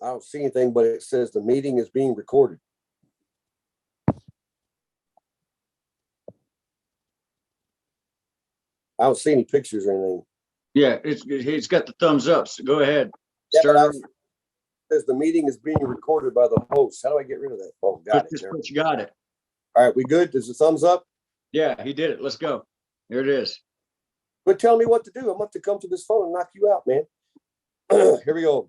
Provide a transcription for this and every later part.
I don't see anything, but it says the meeting is being recorded. I don't see any pictures or anything. Yeah, he's got the thumbs up. So go ahead. Yeah, Start. it says the meeting is being recorded by the host. How do I get rid of that? Oh, got it. You got it. All right, we good? Is the thumbs up? Yeah, he did it. Let's go. There it is. But tell me what to do. I'm going to have to come to this phone and knock you out, man. Here we go.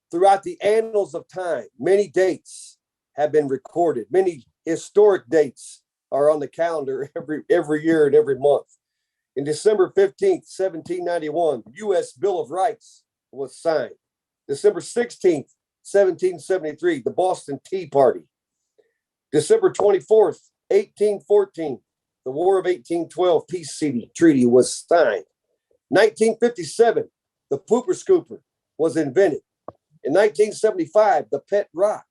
Throughout the annals of time, many dates have been recorded. Many historic dates are on the calendar every year and every month. In December 15th, 1791, the U.S. Bill of Rights was signed. December 16th, 1773, the Boston Tea Party. December 24th, 1814, the War of 1812 Peace Treaty was signed. 1957, the Pooper Scooper was invented. In 1975, the Pet Rock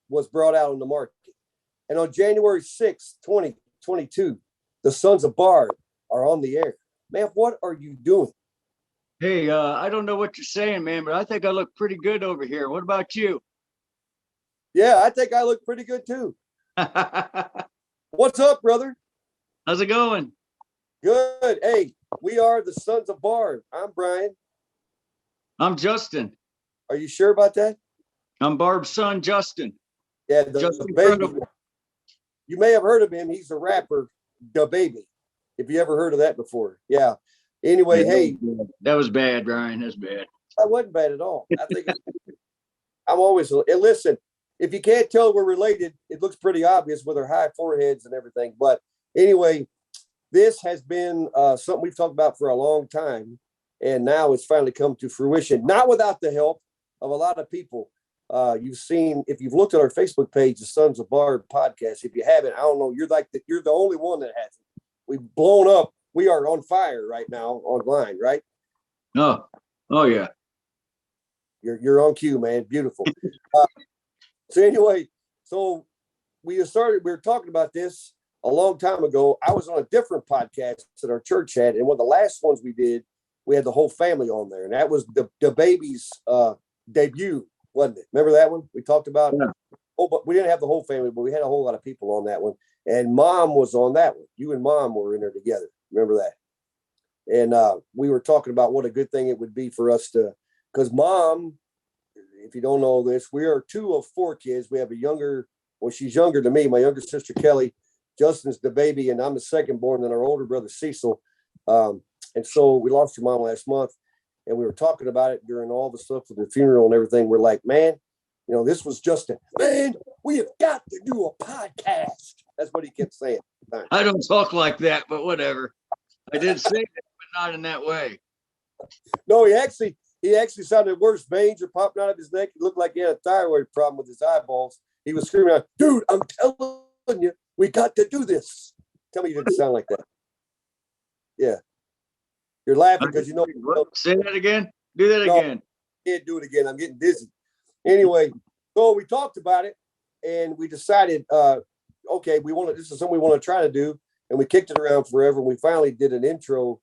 was brought out on the market. And on January 6th, 2022, the Sons of Barb are on the air. Man, what are you doing? Hey, I don't know what you're saying, man, but I think I look pretty good over here. What about you? Yeah, I think I look pretty good too. What's up, brother? How's it going? Good. Hey, we are the Sons of Barb. I'm Brian. I'm Justin. Are you sure about that? I'm Barb's son, Justin. Yeah, Justin the baby. Incredible. You may have heard of him. He's a rapper, the baby. If you ever heard of that before. Yeah. Anyway, Yeah, hey. That was bad, Brian. That's bad. That wasn't bad at all. I think I'm always, and listen, if you can't tell we're related, it looks pretty obvious with our high foreheads and everything. But anyway, this has been something we've talked about for a long time. And now it's finally come to fruition, not without the help of a lot of people. You've seen, if you've looked at our Facebook page, the Sons of Barb podcast. If you haven't, I don't know, you're the only one that hasn't. We've blown up. We are on fire right now online, right? Oh yeah. You're on cue, man. Beautiful. So anyway, so we were talking about this a long time ago. I was on a different podcast that our church had, and one of the last ones we did, we had the whole family on there, and that was the baby's debut, wasn't it? Remember that one we talked about? Yeah. Oh, but we didn't have the whole family, but we had a whole lot of people on that one, and Mom was on that one. You and Mom were in there together. Remember that? And we were talking about what a good thing it would be for us to, because Mom, if you don't know this, we are 2 of 4 kids. We have a younger, well, she's younger than me. My younger sister, Kelly. Justin's the baby, and I'm the second born, and our older brother, Cecil. And so we lost your mom last month, and we were talking about it during all the stuff with the funeral and everything. We're like, man, this was Justin. Man, we have got to do a podcast. That's what he kept saying. I don't talk like that, but whatever. I did say it, but not in that way. No, he actually sounded worse. Veins are popping out of his neck. He looked like he had a thyroid problem with his eyeballs. He was screaming out, dude, I'm telling you, we got to do this. Tell me you didn't sound like that. Yeah. You're laughing because you know. Say that again. Do that again. I can't do it again. I'm getting dizzy. Anyway, so we talked about it and we decided, okay, this is something we want to try to do. And we kicked it around forever. And we finally did an intro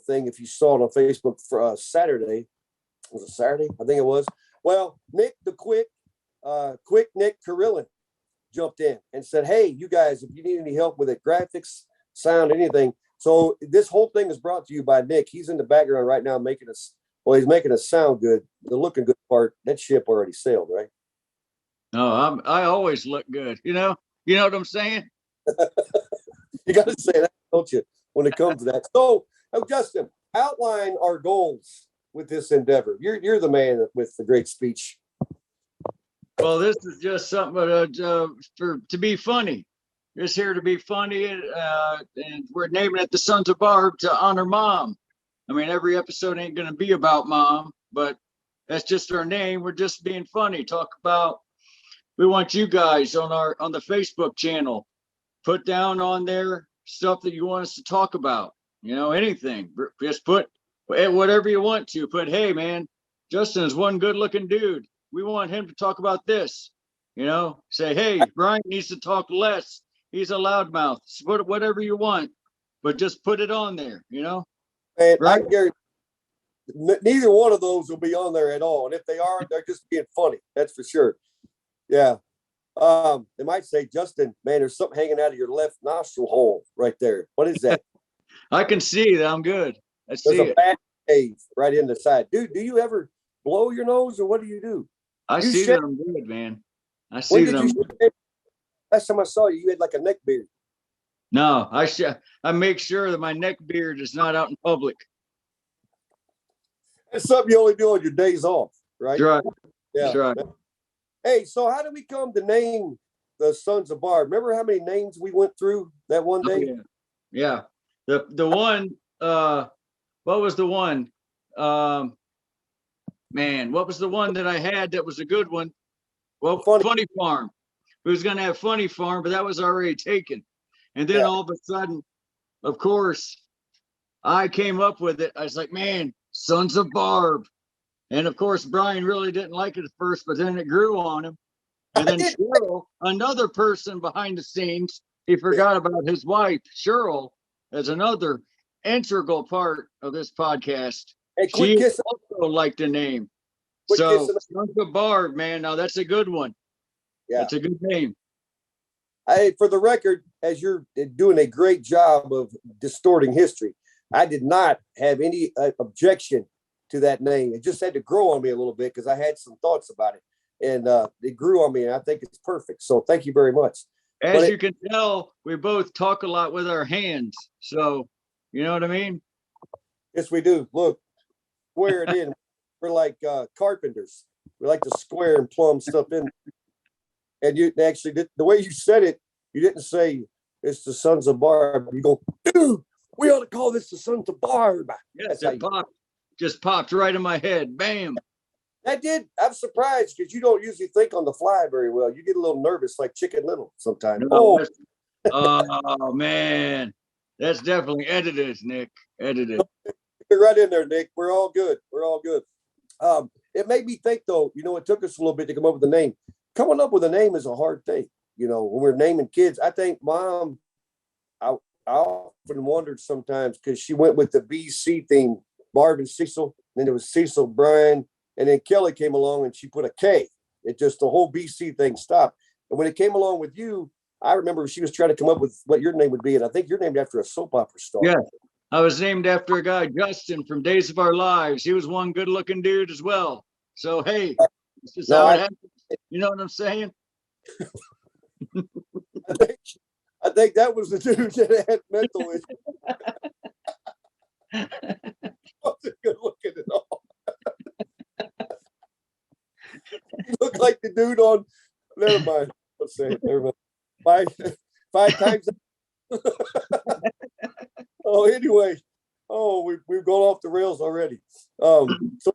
thing. If you saw it on Facebook for Saturday, was it Saturday? I think it was. Well, Nick, the quick Nick Carillon jumped in and said, hey, you guys, if you need any help with it, graphics, sound, anything. So this whole thing is brought to you by Nick. He's in the background right now he's making us sound good. The looking good part, that ship already sailed, right? No, I always look good. You know what I'm saying? You got to say that, don't you, when it comes to that. So, Justin, outline our goals with this endeavor. You're the man with the great speech. Well, this is just something to be funny. It's here to be funny, and we're naming it the Sons of Barb to honor Mom. I mean, every episode ain't going to be about Mom, but that's just our name. We're just being funny. We want you guys on the Facebook channel, put down on there stuff that you want us to talk about. Anything. Just put whatever you want to. Put, hey man, Justin is one good-looking dude. We want him to talk about this. You know, say, hey, Brian needs to talk less. He's a loudmouth. Put whatever you want, but just put it on there, you know? And I Right? guarantee neither one of those will be on there at all. And if they are, they're just being funny. That's for sure. Yeah. They might say, Justin, man, there's something hanging out of your left nostril hole right there. What is that? I can see that. I'm good. I There's see a it. bat cave right in the side. Dude, do you ever blow your nose or what do you do? I You see shed, that I'm good, man. I when see that did you I'm good. shed? Last time I saw you, you had like a neck beard. No, I make sure that my neck beard is not out in public. It's something you only do on your days off, right? That's right. Yeah. That's right. Hey, so how did we come to name the Sons of Barb? Remember how many names we went through that one Oh, day? yeah. Yeah. The one, what was the one? Man, what was the one that I had that was a good one? Well, Funny. Funny Farm. We was gonna have Funny Farm, but that was already taken. And then Yeah. all of a sudden, of course, I came up with it. I was like, man, Sons of Barb. And of course, Brian really didn't like it at first, but then it grew on him. And then Cheryl, another person behind the scenes, he forgot about his wife, Cheryl, as another integral part of this podcast. Hey, quit She kissing. also liked the name. Quit So, kissing. Sons of Barb, man, now that's a good one. Yeah. That's a good name. Hey, for the record, as you're doing a great job of distorting history, I did not have any objection to that name. It just had to grow on me a little bit because I had some thoughts about it, and it grew on me, and I think it's perfect. So thank you very much. As you can tell, we both talk a lot with our hands. So, you know what I mean? Yes, we do. Look, square it in. We're like carpenters. We like to square and plumb stuff in. And you actually did the way you said it. You didn't say it's the Sons of Barb. You go, dude, we ought to call this the Sons of Barb. Yes, it popped, just popped right in my head. Bam. That did. I'm surprised because you don't usually think on the fly very well. You get a little nervous like Chicken Little sometimes. No, oh man, that's definitely edited, Nick. Edited. Get right in there, Nick. We're all good. We're all good. It made me think, though. You know, it took us a little bit to come up with a name. Coming up with a name is a hard thing. You know, when we're naming kids, I think Mom. I often wondered sometimes because she went with the BC theme, Barb and Cecil. Then there was Cecil, Brian, and then Kelly came along and she put a K. It just the whole BC thing stopped. And when it came along with you, I remember she was trying to come up with what your name would be, and I think you're named after a soap opera star. Yeah, I was named after a guy, Justin, from Days of Our Lives. He was one good-looking dude as well. So hey, this is how it happens. You know what I'm saying? I think that was the dude that had mental issues. Wasn't good looking at all. He looked like the dude on. Never mind. Let's say it. Never mind. Five times. Oh, anyway. Oh, we've gone off the rails already. So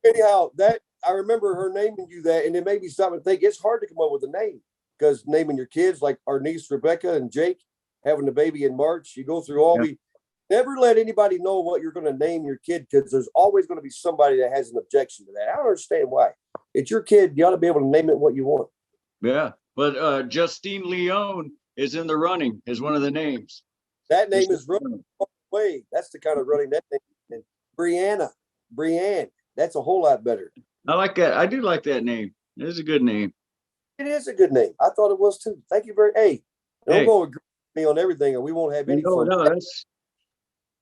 anyhow, that I remember her naming you that, and it made me stop and think it's hard to come up with a name because naming your kids like our niece Rebecca and Jake having the baby in March, you go through all the. Never let anybody know what you're going to name your kid because there's always going to be somebody that has an objection to that. I don't understand why. It's your kid. You ought to be able to name it what you want. Yeah, but Justine Leone is in the running as one of the names. That name is running away. That's the kind of running that name. And Brianne. That's a whole lot better. I like that. I do like that name. It is a good name. It is a good name. I thought it was too. Thank you very. Hey, don't go agree with me on everything, or we won't have any fun. No,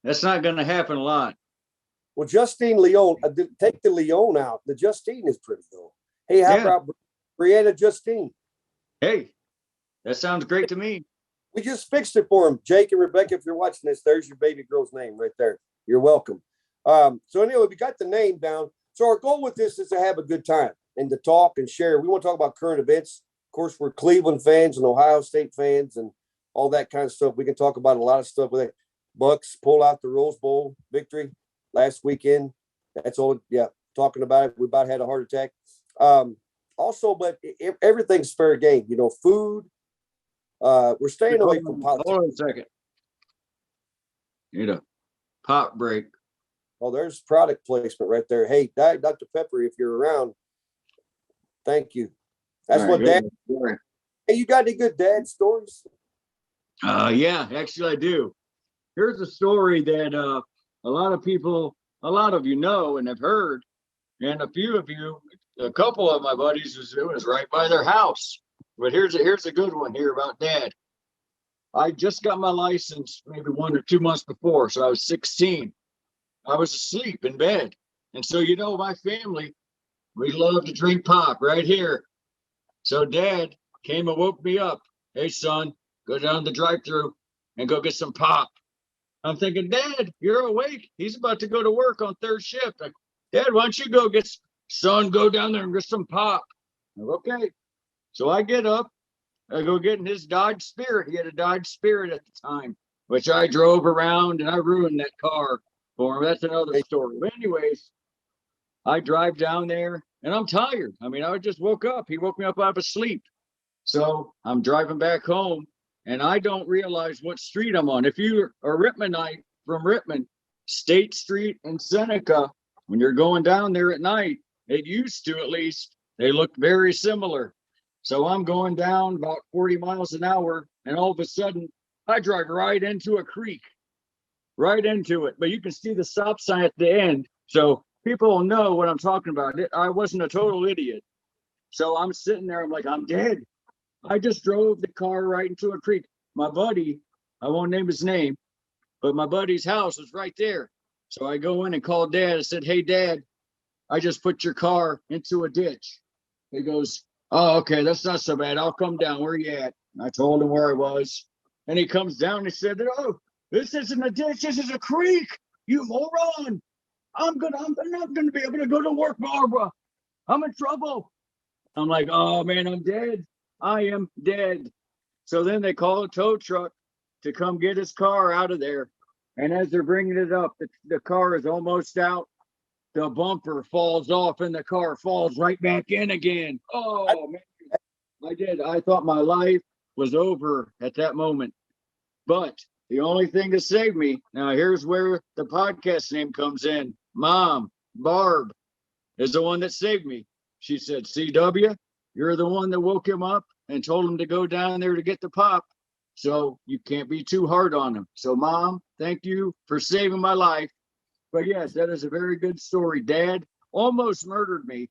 that's not going to happen a lot. Well, Justine Leone, take the Leone out. The Justine is pretty though. Hey, how about Brianna Justine? Hey, that sounds great to me. We just fixed it for him. Jake and Rebecca, if you're watching this, there's your baby girl's name right there. You're welcome. So anyway, we got the name down. So our goal with this is to have a good time and to talk and share. We want to talk about current events. Of course, we're Cleveland fans and Ohio State fans and all that kind of stuff. We can talk about a lot of stuff with it. Bucks pull out the Rose Bowl victory last weekend. That's all. Yeah, talking about it. We about had a heart attack. Also, but everything's fair game. You know, food. We're staying away from politics. Hold on a second. Need a pop break. Oh, there's product placement right there. Hey, Dr. Pepper, if you're around, thank you. That's what Dad. Hey, you got any good dad stories? Yeah, actually I do. Here's a story that a lot of you know and have heard, and a few of you, a couple of my buddies it was right by their house. But here's a good one here about dad. I just got my license maybe 1 or 2 months before, so I was 16. I was asleep in bed. And so, my family, we love to drink pop right here. So dad came and woke me up. Hey, son, go down the drive-through and go get some pop. I'm thinking, Dad, you're awake. He's about to go to work on third shift. Like, Dad, why don't you son, go down there and get some pop. Like, okay. So I get up. I go get in his Dodge Spirit. He had a Dodge Spirit at the time, which I drove around and I ruined that car for him. That's another story. But anyways, I drive down there and I'm tired. I mean, I just woke up. He woke me up out of sleep. So I'm driving back home and I don't realize what street I'm on. If you're a Rittmanite from Rittman, State Street and Seneca, when you're going down there at night, it used to at least, they look very similar. So I'm going down about 40 miles an hour and all of a sudden I drive right into a creek, right into it. But you can see the stop sign at the end. So people will know what I'm talking about. I wasn't a total idiot. So I'm sitting there, I'm like, I'm dead. I just drove the car right into a creek. My buddy, I won't name his name, but my buddy's house was right there. So I go in and call Dad. I said, hey, Dad, I just put your car into a ditch. He goes, oh, okay, that's not so bad. I'll come down. Where you at? And I told him where I was. And he comes down and he said, oh, this isn't a ditch. This is a creek. You moron. I'm not going to be able to go to work, Barbara. I'm in trouble. I'm like, oh, man, I'm dead. I am dead. So then they call a tow truck to come get his car out of there. And as they're bringing it up, the car is almost out. The bumper falls off and the car falls right back in again. Oh, man. I did. I thought my life was over at that moment. But the only thing that saved me, now here's where the podcast name comes in. Mom, Barb, is the one that saved me. She said, CW, you're the one that woke him up and told him to go down there to get the pop. So you can't be too hard on him. So, Mom, thank you for saving my life. But yes, that is a very good story. Dad almost murdered me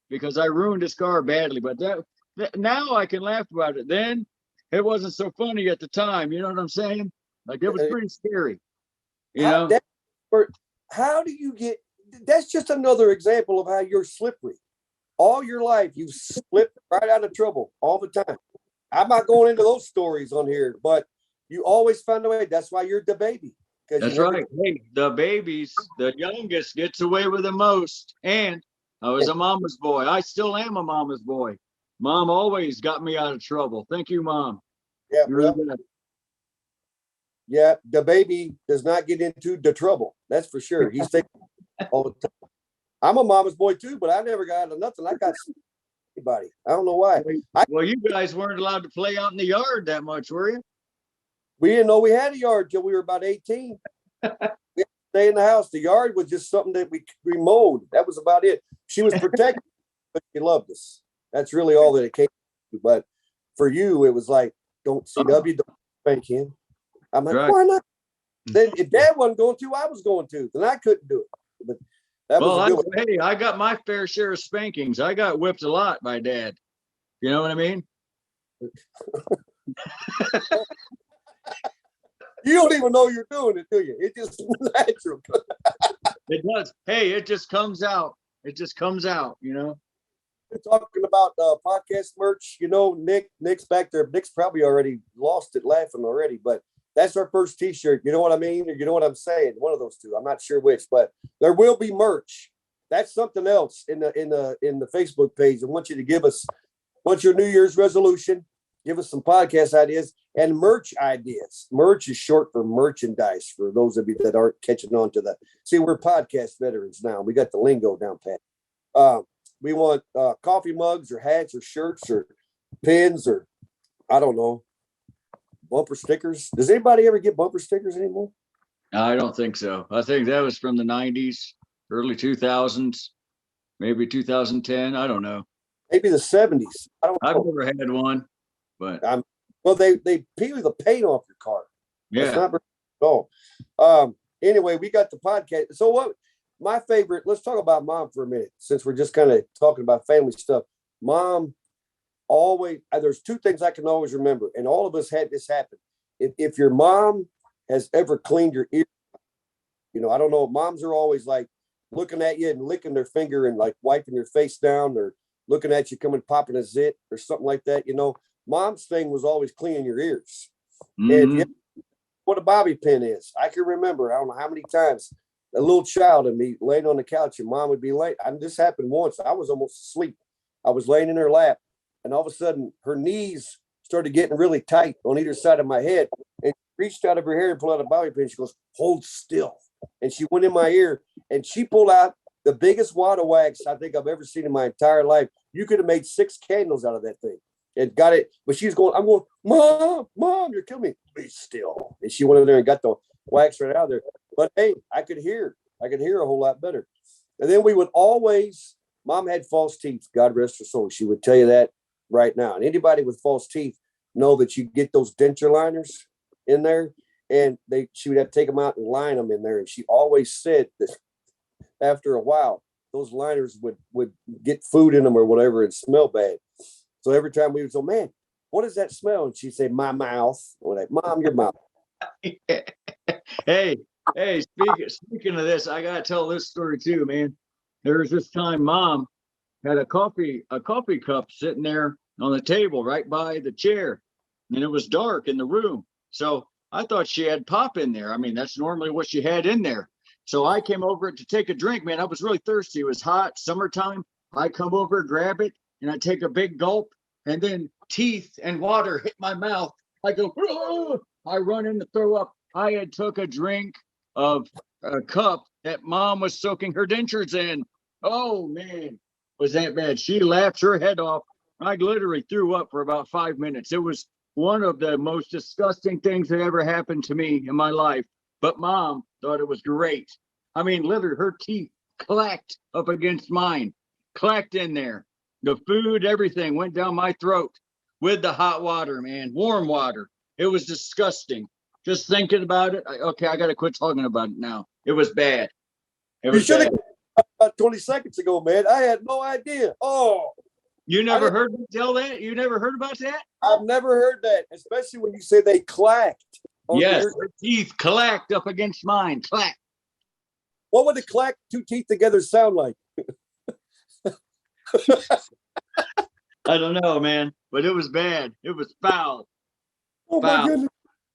because I ruined his car badly. But that now I can laugh about it. Then it wasn't so funny at the time. You know what I'm saying? Like, it was pretty scary. How do you get? That's just another example of how you're slippery. All your life, you've slipped right out of trouble all the time. I'm not going into those stories on here, but you always find a way. That's why you're the baby. That's right. Hey, the babies, the youngest gets away with the most. And I was a mama's boy. I still am a mama's boy. Mom always got me out of trouble. Thank you, Mom. Yeah, yeah. The baby does not get into the trouble. That's for sure. He's taking all the time. I'm a mama's boy too, but I never got into nothing. I got anybody. I don't know why. Well, you guys weren't allowed to play out in the yard that much, were you? We didn't know we had a yard till we were about 18. We had to stay in the house. The yard was just something that we mowed. That was about it. She was protected, but she loved us. That's really all that it came to. But for you, it was like, don't CW, don't spank him. I'm like, why not? Then if Dad wasn't going to, I was going to. Then I couldn't do it. But that was a good one. Hey, I got my fair share of spankings. I got whipped a lot by Dad. You know what I mean? You don't even know you're doing it, do you? It's just natural. It does. Hey, it just comes out. It just comes out, We're talking about podcast merch. Nick's back there. Nick's probably already lost it laughing already, but that's our first t-shirt. You know what I mean? Or you know what I'm saying? One of those two. I'm not sure which, but there will be merch. That's something else in the Facebook page. I want you to give us what's your New Year's resolution. Give us some podcast ideas and merch ideas. Merch is short for merchandise for those of you that aren't catching on to that. See, we're podcast veterans now. We got the lingo down pat. We want coffee mugs or hats or shirts or pins or I don't know, bumper stickers. Does anybody ever get bumper stickers anymore? I don't think so. I think that was from the 90s, early 2000s, maybe 2010. I don't know. Maybe the 70s. I've never had one. But well, they peel the paint off your car. That's yeah, not very at all. Anyway, we got the podcast. So what? My favorite. Let's talk about mom for a minute, since we're just kind of talking about family stuff. Mom always. There's two things I can always remember, and all of us had this happen. If your mom has ever cleaned your ear, I don't know. Moms are always like looking at you and licking their finger and like wiping your face down, or looking at you coming popping a zit or something like that. Mom's thing was always cleaning your ears. And mhm. what a bobby pin is, I can remember, I don't know how many times a little child and me laying on the couch and mom would be late. This happened once. I was almost asleep. I was laying in her lap, and all of a sudden her knees started getting really tight on either side of my head. And she reached out of her hair and pulled out a bobby pin. She goes, "Hold still." And she went in my ear and she pulled out the biggest wad of wax I think I've ever seen in my entire life. You could have made 6 candles out of that thing. And got it, but she's going, I'm going, Mom, you're killing me. Be still. And she went in there and got the wax right out of there. But hey, I could hear a whole lot better. And then we would always, Mom had false teeth, God rest her soul. She would tell you that right now. And anybody with false teeth know that you get those denture liners in there, and she would have to take them out and line them in there. And she always said that after a while, those liners would get food in them or whatever and smell bad. So every time we would go, "Man, what does that smell?" And she'd say, "My mouth." Or like, "Mom, your mouth." Hey, speaking of this, I gotta tell this story too, man. There was this time mom had a coffee cup sitting there on the table right by the chair, and it was dark in the room. So I thought she had pop in there. I mean, that's normally what she had in there. So I came over to take a drink, man. I was really thirsty. It was hot, summertime. I come over, grab it, and I take a big gulp, and then teeth and water hit my mouth. I go, "Oh!" I run in to throw up. I had took a drink of a cup that mom was soaking her dentures in. Oh man, was that bad? She laughed her head off. I literally threw up for about 5 minutes. It was one of the most disgusting things that ever happened to me in my life. But mom thought it was great. I mean, literally, her teeth clacked up against mine, clacked in there. The food, everything went down my throat with the hot water, man, warm water. It was disgusting. Just thinking about it. Okay, I got to quit talking about it now. It was bad. It You was should bad. have about 20 seconds ago, man. I had no idea. Oh, You never heard me tell that? You never heard about that? I've never heard that, especially when you say they clacked. Yes, her teeth clacked up against mine. Clack. What would the clack two teeth together sound like? I don't know, man, but it was bad. It was foul. Oh my goodness.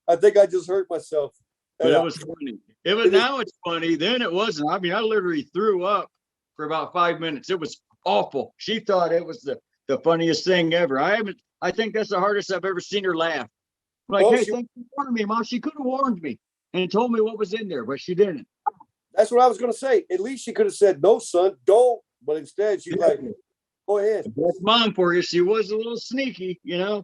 I think I just hurt myself. But it was funny. Now it's funny. Then it wasn't. I mean, I literally threw up for about 5 minutes. It was awful. She thought it was the funniest thing ever. I think that's the hardest I've ever seen her laugh. Like, hey, thanks for warning me, Mom. She could have warned me and told me what was in there, but she didn't. That's what I was going to say. At least she could have said, "No, son, don't." But instead, she's like, "Go ahead." That's Mom for you. She was a little sneaky, you know.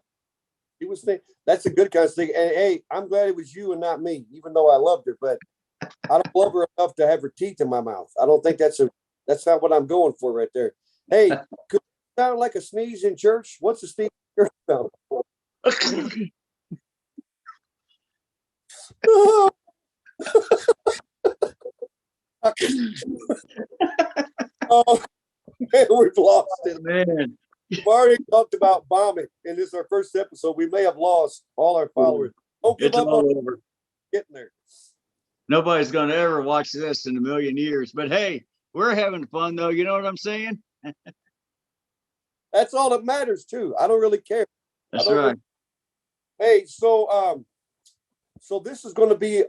He was thinking that's a good kind of thing. And hey, I'm glad it was you and not me, even though I loved her. But I don't love her enough to have her teeth in my mouth. I don't think that's not what I'm going for right there. Hey, could it sound like a sneeze in church? What's a sneeze in church sound? Oh, man, we've lost it. Man. We've already talked about bombing, and this is our first episode. We may have lost all our followers. Don't give up on over. Getting there. Nobody's going to ever watch this in a million years. But hey, we're having fun, though. You know what I'm saying? That's all that matters, too. I don't really care. That's right. Hey, so this is going to be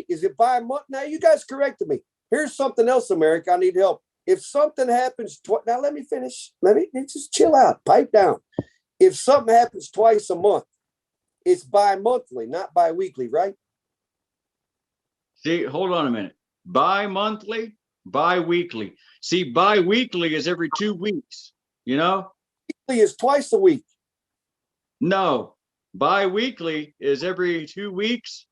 is it by month? Now, you guys corrected me. Here's something else, America. I need help. If something happens, now let me finish. Let me just chill out, pipe down. If something happens twice a month, it's bi-monthly, not bi-weekly, right? See, hold on a minute. Bi-monthly, bi-weekly. See, bi-weekly is every 2 weeks, you know? Weekly is twice a week. No, bi-weekly is every 2 weeks.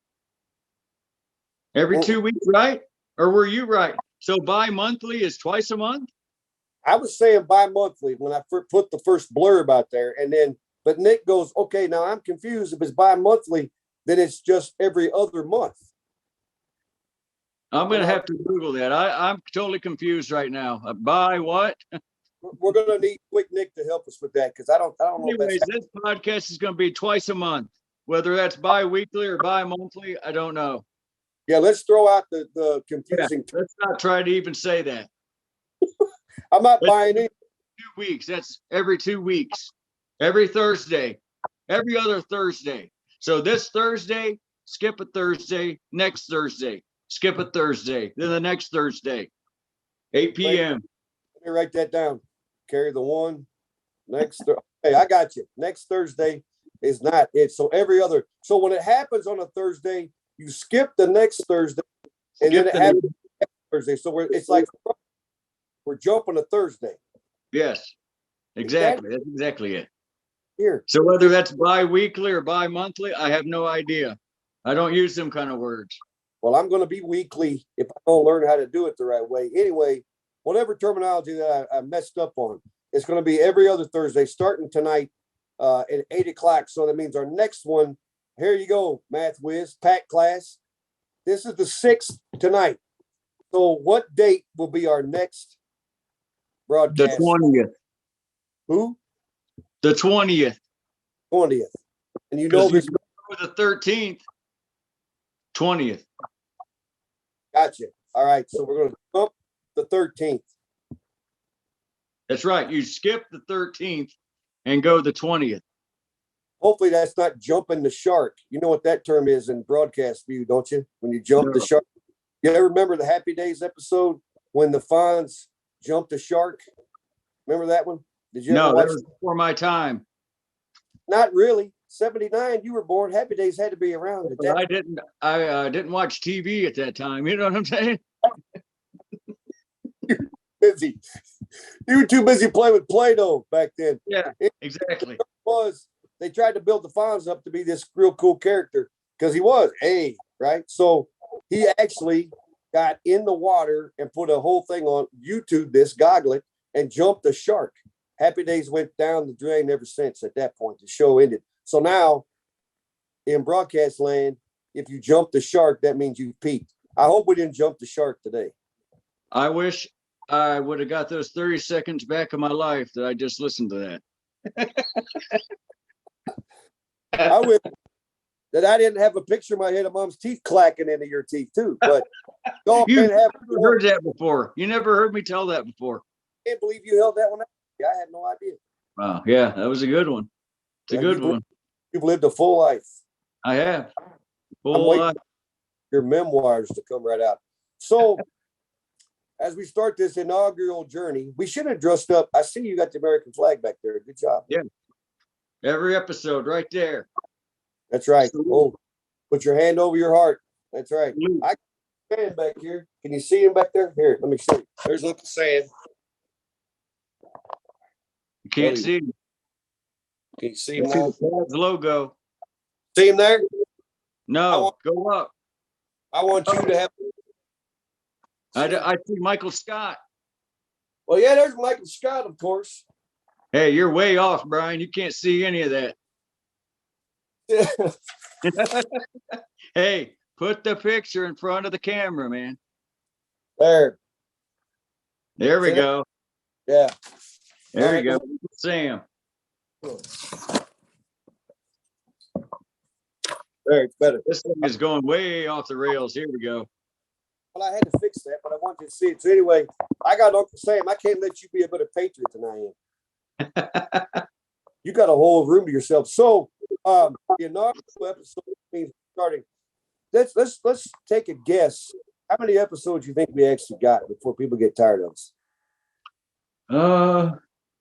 Every 2 weeks, right? Or were you right? So bi-monthly is twice a month? I was saying bi-monthly when I put the first blurb out there, and then But Nick goes, okay, now I'm confused. If it's bi-monthly, then it's just every other month. I'm going to have to Google that. I'm totally confused right now. By what? We're going to need Quick Nick to help us with that because I don't know. Anyways, this podcast is going to be twice a month, whether that's bi-weekly or bi-monthly. I don't know. Yeah, let's throw out the confusing. Yeah, let's not try to even say that. I'm not buying it. 2 weeks. That's every 2 weeks. Every Thursday. Every other Thursday. So this Thursday, skip a Thursday. Next Thursday, skip a Thursday. Then the next Thursday, 8 p.m. Let me write that down. Carry the one. Next. Hey, I got you. Next Thursday is not it. So every other. So when it happens on a Thursday, you skip the next Thursday, and then it happens next Thursday. So it's like we're jumping a Thursday. Yes, exactly. That's exactly it. Here. So whether that's bi-weekly or bi-monthly, I have no idea. I don't use them kind of words. Well, I'm going to be weekly if I don't learn how to do it the right way. Anyway, whatever terminology that I messed up on, it's going to be every other Thursday, starting tonight at 8 o'clock. So that means our next one, here you go, Math Whiz, Pack class. This is the 6th tonight. So what date will be our next broadcast? The 20th. Who? The 20th. 20th. And you know this. The 13th, 20th. Gotcha. All right. So we're going to jump the 13th. That's right. You skip the 13th and go the 20th. Hopefully that's not jumping the shark. You know what that term is in broadcast view, don't you? When you jump the shark. You ever remember the Happy Days episode when the Fonz jumped the shark? Remember that one? Did you ever watch? That was before my time. Not really. 79, you were born. Happy Days had to be around. I didn't watch TV at that time. You know what I'm saying? Busy. You were too busy playing with Play-Doh back then. Yeah, exactly. They tried to build the Fonz up to be this real cool character because he was right. So he actually got in the water and put a whole thing on YouTube, this goglet, and jumped the shark. Happy Days went down the drain ever since. At that point, the show ended. So now in broadcast land, if you jump the shark, that means you peaked. I hope we didn't jump the shark today. I wish I would have got those 30 seconds back of my life that I just listened to that. I wish that I didn't have a picture in my head of Mom's teeth clacking into your teeth too. But you never heard that before. You never heard me tell that before. I can't believe you held that one out. I had no idea. Wow. Yeah, that was a good one. It's a good one. You've lived a full life. I have. Full life. Your memoirs to come right out. So as we start this inaugural journey, we should have dressed up. I see you got the American flag back there. Good job. Yeah. Every episode right there. That's right. Oh, put your hand over your heart. That's right. I got sand back here. Can you see him back there? Here, let me show you. There's Uncle Sand. You can't see him. Can you see him now? now? The logo. See him there? No, go up. I want you to have. I see Michael Scott. Well, yeah, there's Michael Scott, of course. Hey, you're way off, Brian. You can't see any of that. Hey, put the picture in front of the camera, man. There we go. Yeah. There you go. Sam. There, it's better. This thing is going way off the rails. Here we go. Well, I had to fix that, but I want you to see it. So anyway, I got Uncle Sam. I can't let you be a better patriot than I am. You got a whole room to yourself. So the inaugural episode means starting. Let's take a guess. How many episodes you think we actually got before people get tired of us?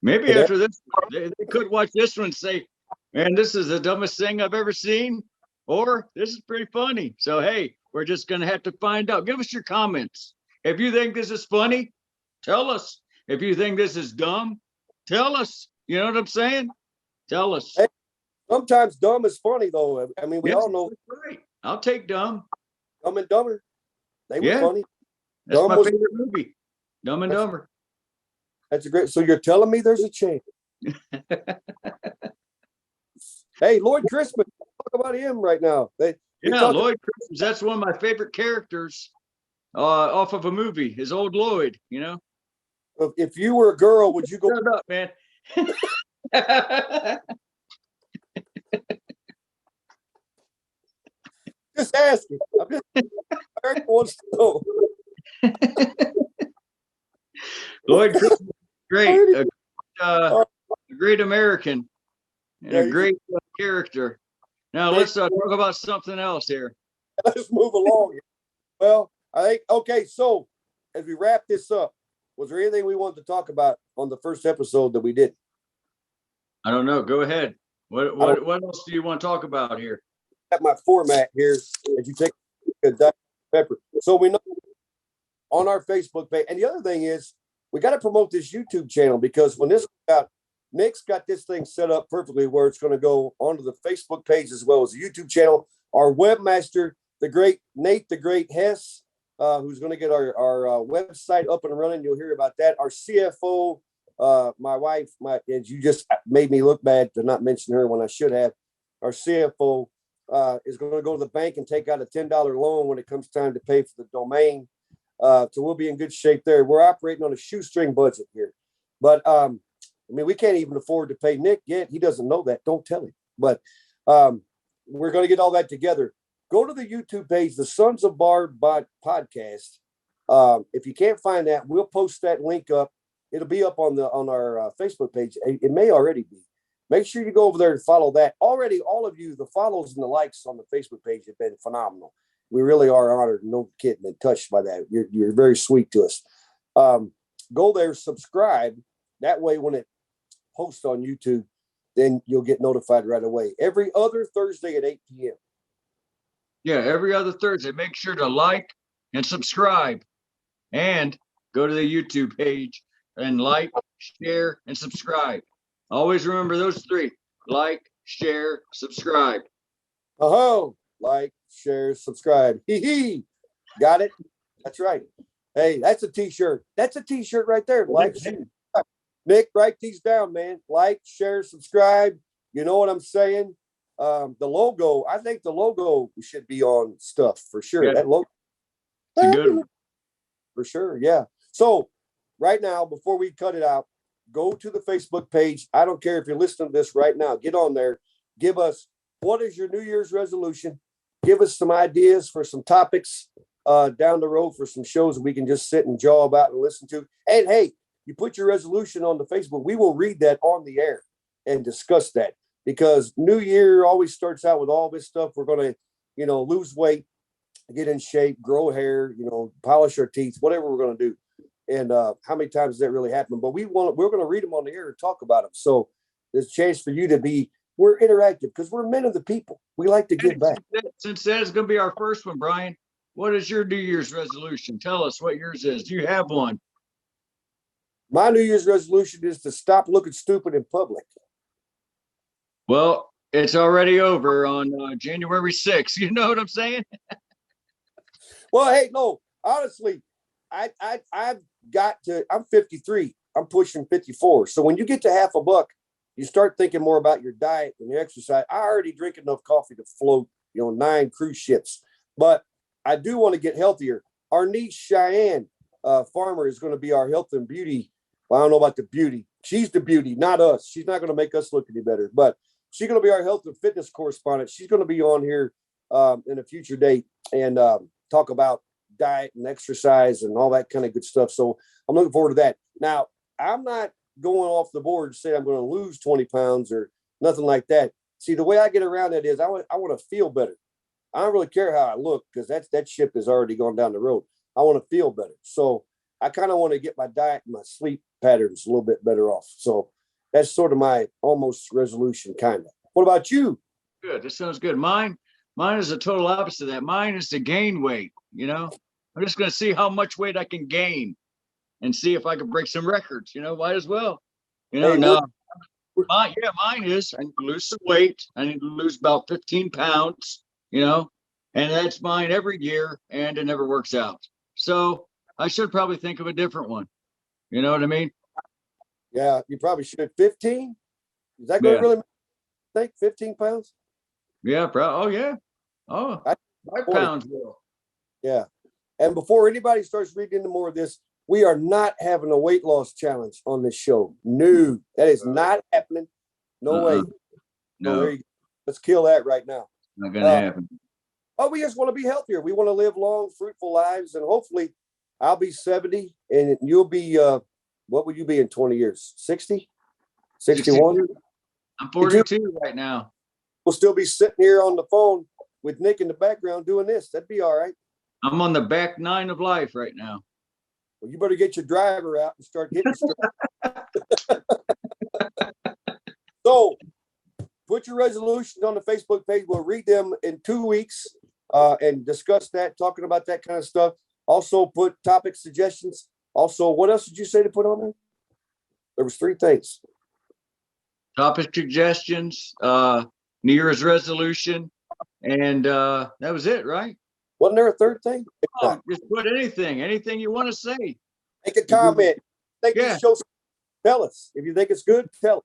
Maybe after this, they could watch this one and say, man, this is the dumbest thing I've ever seen. Or this is pretty funny. So, hey, we're just going to have to find out. Give us your comments. If you think this is funny, tell us. If you think this is dumb, tell us. You know what I'm saying? Tell us. Hey, sometimes dumb is funny, though. I mean, we all know. Right. I'll take Dumb. Dumb and Dumber. They were funny. That's my favorite movie. Dumb and Dumber. That's a great. So you're telling me there's a chance. Hey, Lloyd Christmas, talk about him right now. Yeah, Lloyd Christmas. That's one of my favorite characters off of a movie. His old Lloyd, you know. If you were a girl, would you go? Shut up, man. Just asking. I'm just Eric wants to know. Lloyd Christmas, great, a great American, and Yeah, a great character. Now let's talk about something else here. let's move along. Well, I think okay. So as we wrap this up, was there anything we wanted to talk about on the first episode that we did? I don't know. Go ahead. What else do you want to talk about here? At my format here, as you take a Dr. Pepper. So we know on our Facebook page, and the other thing is we got to promote this YouTube channel because when this got Nick's got this thing set up perfectly where it's going to go onto the Facebook page as well as the YouTube channel. Our webmaster, the great Nate, the great Hess, who's going to get our website up and running. You'll hear about that. Our CFO, my wife, and you just made me look bad to not mention her when I should have. Our CFO is going to go to the bank and take out a $10 loan when it comes time to pay for the domain. So we'll be in good shape there. We're operating on a shoestring budget here, but I mean, we can't even afford to pay Nick yet. He doesn't know that. Don't tell him. But we're going to get all that together. Go to the YouTube page, the Sons of Barb podcast. If you can't find that, we'll post that link up. It'll be up on our Facebook page. It may already be. Make sure you go over there and follow that. Already, all of you, the follows and the likes on the Facebook page have been phenomenal. We really are honored. No kidding and touched by that. You're very sweet to us. Go there, subscribe. That way, when it posts on YouTube, then you'll get notified right away. Every other Thursday at 8 p.m. Yeah, every other Thursday. Make sure to like and subscribe, and go to the YouTube page and like, share, and subscribe. Always remember those three: like, share, subscribe. Oh, like, share, subscribe. Hee. Got it? That's right. Hey, that's a t-shirt. That's a t-shirt right there. Like, Nick, write these down, man. Like, share, subscribe. You know what I'm saying? The logo, I think the logo should be on stuff for sure. Yeah. That logo. It's a good one. For sure. Yeah. So right now, before we cut it out, go to the Facebook page. I don't care if you're listening to this right now. Get on there. Give us, what is your New Year's resolution? Give us some ideas for some topics down the road for some shows that we can just sit and jaw about and listen to. And hey, you put your resolution on the Facebook, we will read that on the air and discuss that, because New Year always starts out with all this stuff. We're going to, lose weight, get in shape, grow hair, polish our teeth, whatever we're going to do. And how many times does that really happen? But we're going to read them on the air and talk about them. So there's a chance for you to we're interactive because we're men of the people. We like to give back. Since that's going to be our first one, Brian, what is your New Year's resolution? Tell us what yours is. Do you have one? My New Year's resolution is to stop looking stupid in public. Well, it's already over on January 6th. You know what I'm saying? Well, hey, no, honestly, I've got to, I'm 53. I'm pushing 54. So when you get to half a buck, you start thinking more about your diet and your exercise. I already drink enough coffee to float, 9 cruise ships, but I do want to get healthier. Our niece Cheyenne Farmer is going to be our health and beauty. Well, I don't know about the beauty. She's the beauty, not us. She's not going to make us look any better, but she's going to be our health and fitness correspondent. She's going to be on here in a future date and talk about diet and exercise and all that kind of good stuff. So I'm looking forward to that. Now, I'm not going off the board to say I'm going to lose 20 pounds or nothing like that. See, the way I get around that is I want to feel better. I don't really care how I look because that ship has already gone down the road. I want to feel better. So I kind of want to get my diet and my sleep patterns a little bit better off. So that's sort of my almost resolution, kind of. What about you? Good. This sounds good. Mine is the total opposite of that. Mine is to gain weight. I'm just going to see how much weight I can gain and see if I can break some records. Might as well. Mine is I need to lose some weight. I need to lose about 15 pounds, and that's mine every year, and it never works out. So I should probably think of a different one. You know what I mean? Yeah, you probably should. 15? Is that going to really think? 15 pounds? Yeah, oh yeah. Oh, I- 5 pounds, Will. Yeah. And before anybody starts reading into more of this, we are not having a weight loss challenge on this show. No, that is not happening. No way. No, So there you go. Let's kill that right now. not gonna happen. Oh, we just want to be healthier. We want to live long, fruitful lives, and hopefully, I'll be 70, and you'll be. What would you be in 20 years? 60, 61. 62. I'm 42 right now. We'll still be sitting here on the phone with Nick in the background doing this. That'd be all right. I'm on the back 9 of life right now. Well, you better get your driver out and start hitting straight. So, put your resolutions on the Facebook page. We'll read them in 2 weeks and discuss that, talking about that kind of stuff. Also, put topic suggestions. Also, what else did you say to put on there? There was 3 things. Topic suggestions, New Year's resolution, and that was it, right? Wasn't there a 3rd thing? Oh, just put anything you want to say. Make a comment. Think Yeah. this show. Tell us if you think it's good. Tell us.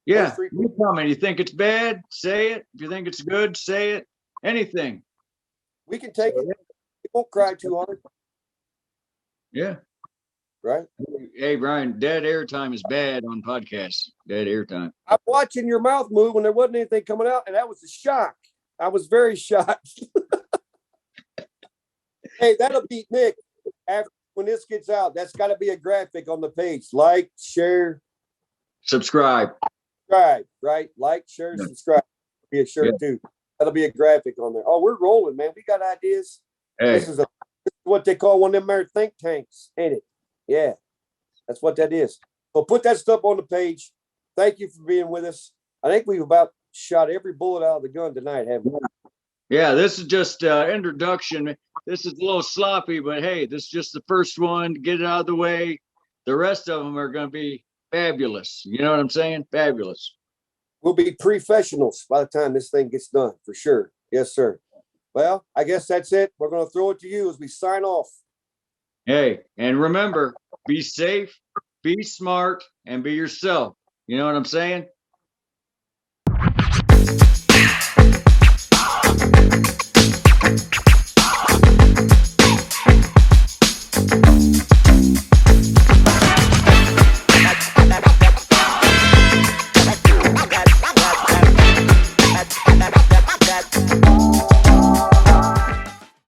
Yeah, 3 you comment. You think it's bad? Say it. If you think it's good, say it. Anything. We can take it. We won't cry too hard, Yeah. right? Hey, Brian, dead air time is bad on podcasts. Dead air time. I'm watching your mouth move when there wasn't anything coming out, and that was a shock. I was very shocked. Hey, that'll beat Nick after when this gets out. That's got to be a graphic on the page. Like, share, Subscribe. right? Like, share, Yeah. subscribe. Be a shirt Yeah. too. That'll be a graphic on there. Oh, we're rolling, man. We got ideas. Hey, This is what they call one of them there think tanks, ain't it? Yeah, that's what that is. So put that stuff on the page. Thank you for being with us. I think we've about shot every bullet out of the gun tonight, haven't we? yeah, this is just introduction. This is a little sloppy, but hey, this is just the first one. Get it out of the way. The rest of them are going to be fabulous. You know what I'm saying? Fabulous. We'll be professionals by the time this thing gets done, for sure. Yes, sir. Well, I guess that's it. We're going to throw it to you as we sign off. Hey, and remember, be safe, be smart, and be yourself. You know what I'm saying?